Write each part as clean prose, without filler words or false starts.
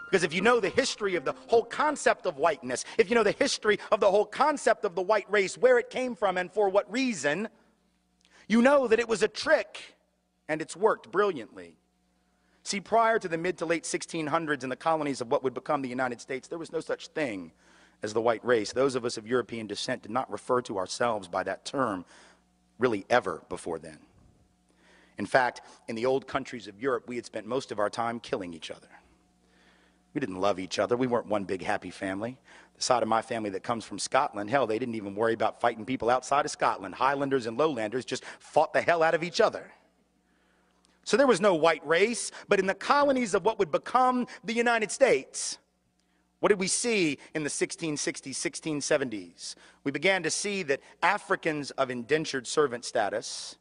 Because if you know the history of the whole concept of whiteness, if you know the history of the whole concept of the white race, where it came from and for what reason, you know that it was a trick, and it's worked brilliantly. See, prior to the mid to late 1600s in the colonies of what would become the United States, there was no such thing as the white race. Those of us of European descent did not refer to ourselves by that term really ever before then. In fact, in the old countries of Europe, we had spent most of our time killing each other. We didn't love each other. We weren't one big happy family. The side of my family that comes from Scotland, hell, they didn't even worry about fighting people outside of Scotland. Highlanders and Lowlanders just fought the hell out of each other. So there was no white race, but in the colonies of what would become the United States, what did we see in the 1660s, 1670s? We began to see that Africans of indentured servant status,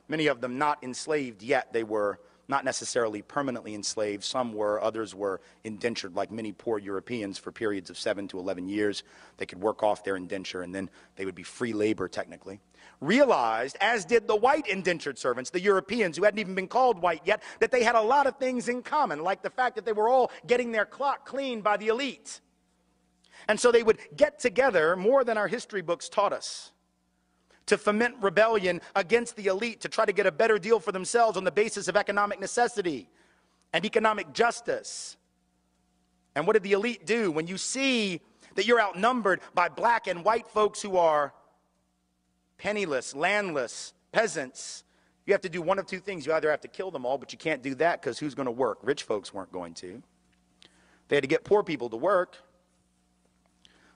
many of them not enslaved yet, they were not necessarily permanently enslaved. Some were, others were indentured, like many poor Europeans, for periods of 7 to 11 years. They could work off their indenture, and then they would be free labor, technically. Realized, as did the white indentured servants, the Europeans, who hadn't even been called white yet, that they had a lot of things in common, like the fact that they were all getting their clock cleaned by the elite. And so they would get together, more than our history books taught us, to foment rebellion against the elite, to try to get a better deal for themselves on the basis of economic necessity and economic justice. And what did the elite do? When you see that you're outnumbered by black and white folks who are penniless, landless, peasants, you have to do one of two things. You either have to kill them all, but you can't do that because who's going to work? Rich folks weren't going to. They had to get poor people to work.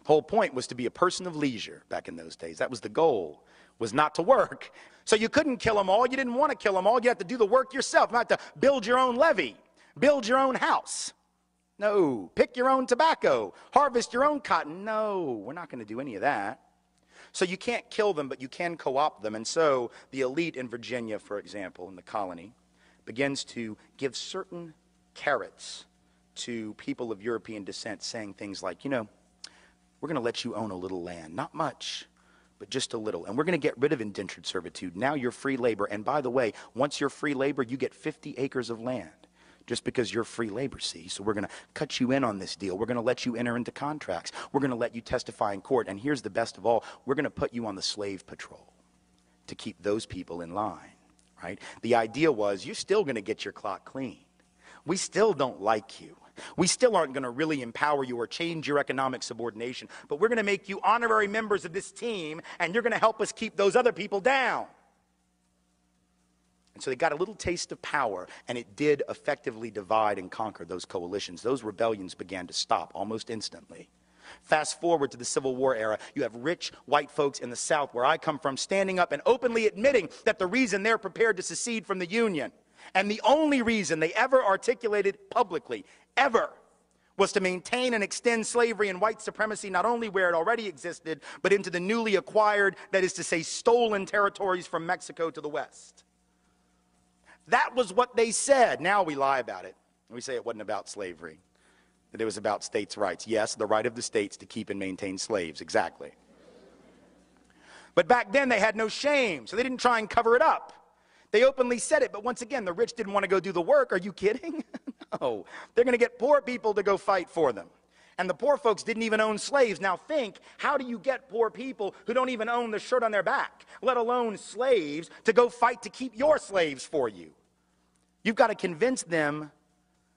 The whole point was to be a person of leisure back in those days. That was the goal, was not to work. So you couldn't kill them all. You didn't want to kill them all. You had to do the work yourself. You had to build your own levee, build your own house. No. Pick your own tobacco, harvest your own cotton. No, we're not going to do any of that. So you can't kill them, but you can co-opt them. And so the elite in Virginia, for example, in the colony, begins to give certain carrots to people of European descent, saying things like, you know, we're going to let you own a little land. Not much, but just a little. And we're going to get rid of indentured servitude. Now you're free labor. And by the way, once you're free labor, you get 50 acres of land. Just because you're free labor, see? So we're going to cut you in on this deal. We're going to let you enter into contracts. We're going to let you testify in court. And here's the best of all. We're going to put you on the slave patrol to keep those people in line, right? The idea was you're still going to get your clock cleaned. We still don't like you. We still aren't going to really empower you or change your economic subordination, but we're going to make you honorary members of this team, and you're going to help us keep those other people down. And so they got a little taste of power, and it did effectively divide and conquer those coalitions. Those rebellions began to stop almost instantly. Fast forward to the Civil War era, you have rich white folks in the South, where I come from, standing up and openly admitting that the reason they're prepared to secede from the Union, and the only reason they ever articulated publicly, ever, was to maintain and extend slavery and white supremacy not only where it already existed, but into the newly acquired, that is to say, stolen territories from Mexico to the west. That was what they said. Now we lie about it. We say it wasn't about slavery, that it was about states' rights. Yes, the right of the states to keep and maintain slaves, exactly. But back then they had no shame, so they didn't try and cover it up. They openly said it, but once again, the rich didn't want to go do the work. Are you kidding? No. They're going to get poor people to go fight for them. And the poor folks didn't even own slaves. Now think, how do you get poor people who don't even own the shirt on their back, let alone slaves, to go fight to keep your slaves for you? You've got to convince them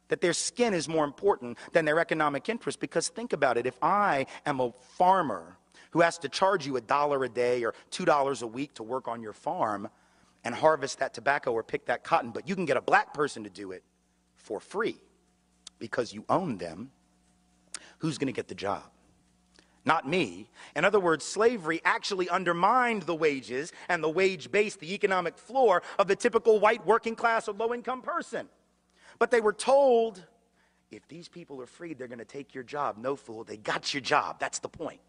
that their skin is more important than their economic interest. Because think about it, if I am a farmer who has to charge you $1 a day or $2 a week to work on your farm and harvest that tobacco or pick that cotton, but you can get a black person to do it for free because you own them, who's going to get the job? Not me. In other words, slavery actually undermined the wages and the wage base, the economic floor of the typical white working class or low-income person. But they were told, if these people are freed, they're going to take your job. No, fool, they got your job. That's the point.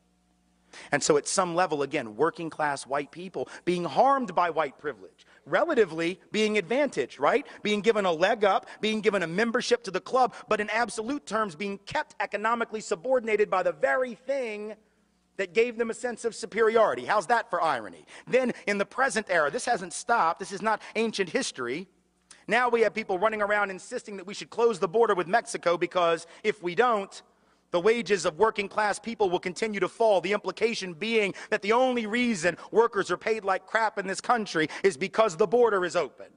And so at some level, again, working class white people being harmed by white privilege, relatively being advantaged, right? Being given a leg up, being given a membership to the club, but in absolute terms being kept economically subordinated by the very thing that gave them a sense of superiority. How's that for irony? Then in the present era, this hasn't stopped. This is not ancient history. Now we have people running around insisting that we should close the border with Mexico because if we don't, the wages of working class people will continue to fall. The implication being that the only reason workers are paid like crap in this country is because the border is open.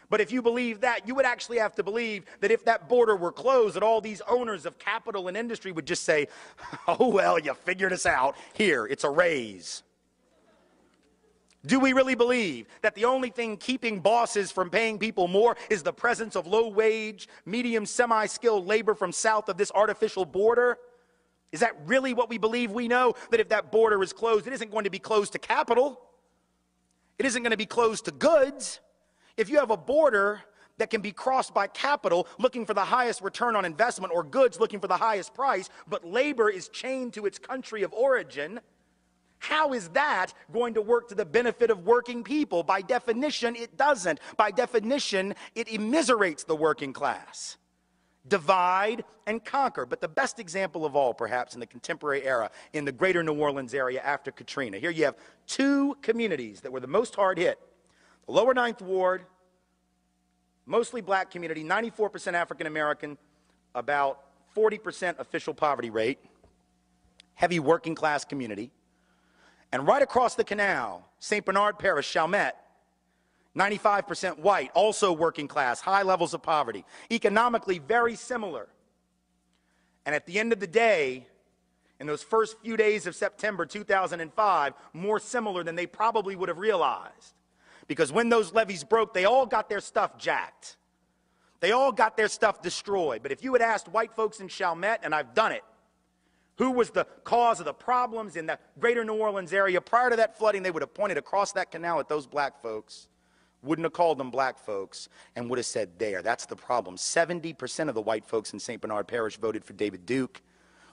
But if you believe that, you would actually have to believe that if that border were closed, that all these owners of capital and industry would just say, oh, well, you figured us out. Here, it's a raise. Do we really believe that the only thing keeping bosses from paying people more is the presence of low-wage, medium, semi-skilled labor from south of this artificial border? Is that really what we believe? We know that if that border is closed, it isn't going to be closed to capital. It isn't going to be closed to goods. If you have a border that can be crossed by capital looking for the highest return on investment or goods looking for the highest price, but labor is chained to its country of origin, how is that going to work to the benefit of working people? By definition, it doesn't. By definition, it immiserates the working class. Divide and conquer. But the best example of all, perhaps, in the contemporary era, in the greater New Orleans area after Katrina. Here you have two communities that were the most hard hit. The lower Ninth Ward, mostly black community, 94% African American, about 40% official poverty rate, heavy working class community. And right across the canal, St. Bernard Parish, Chalmette, 95% white, also working class, high levels of poverty, economically very similar. And at the end of the day, in those first few days of September 2005, more similar than they probably would have realized. Because when those levees broke, they all got their stuff jacked. They all got their stuff destroyed. But if you had asked white folks in Chalmette, and I've done it, who was the cause of the problems in the greater New Orleans area prior to that flooding, they would have pointed across that canal at those black folks, wouldn't have called them black folks, and would have said, there, that's the problem. 70% of the white folks in St. Bernard Parish voted for David Duke,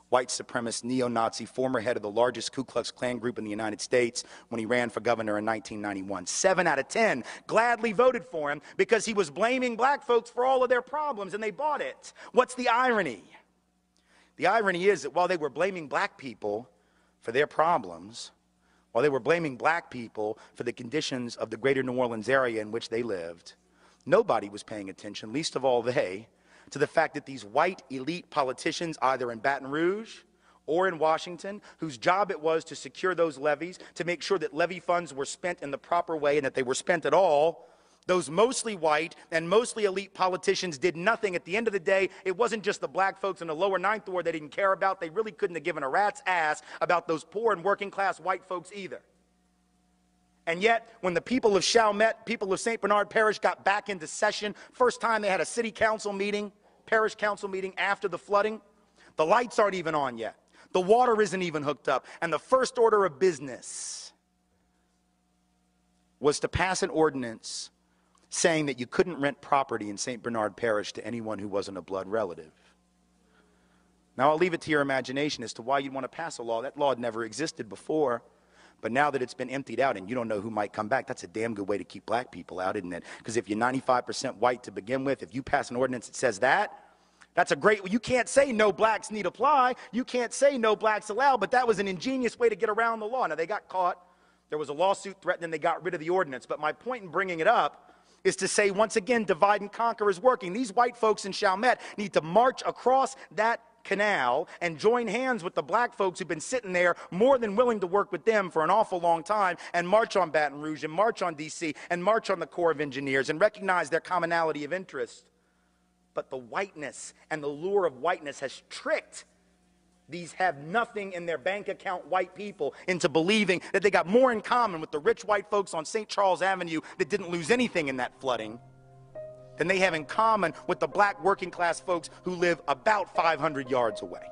white supremacist, neo-Nazi, former head of the largest Ku Klux Klan group in the United States when he ran for governor in 1991. 7 out of 10 gladly voted for him because he was blaming black folks for all of their problems, and they bought it. What's the irony? The irony is that while they were blaming black people for their problems, while they were blaming black people for the conditions of the greater New Orleans area in which they lived, nobody was paying attention, least of all they, to the fact that these white elite politicians, either in Baton Rouge or in Washington, whose job it was to secure those levees, to make sure that levee funds were spent in the proper way and that they were spent at all, those mostly white and mostly elite politicians did nothing. At the end of the day, it wasn't just the black folks in the lower Ninth Ward they didn't care about. They really couldn't have given a rat's ass about those poor and working class white folks either. And yet, when the people of Chalmette, people of St. Bernard Parish got back into session, first time they had a city council meeting, parish council meeting after the flooding, the lights aren't even on yet. The water isn't even hooked up. And the first order of business was to pass an ordinance saying that you couldn't rent property in St. Bernard Parish to anyone who wasn't a blood relative. Now, I'll leave it to your imagination as to why you'd want to pass a law. That law had never existed before, but now that it's been emptied out and you don't know who might come back, that's a damn good way to keep black people out, isn't it? Because if you're 95% white to begin with, if you pass an ordinance that says that, that's a great, you can't say no blacks need apply, you can't say no blacks allowed, but that was an ingenious way to get around the law. Now, they got caught, there was a lawsuit threatening, they got rid of the ordinance, but my point in bringing it up is to say, once again, divide and conquer is working. These white folks in Chalmette need to march across that canal and join hands with the black folks who've been sitting there more than willing to work with them for an awful long time and march on Baton Rouge and march on D.C. and march on the Corps of Engineers and recognize their commonality of interest. But the whiteness and the lure of whiteness has tricked these have nothing in their bank account white people into believing that they got more in common with the rich white folks on St. Charles Avenue that didn't lose anything in that flooding than they have in common with the black working class folks who live about 500 yards away.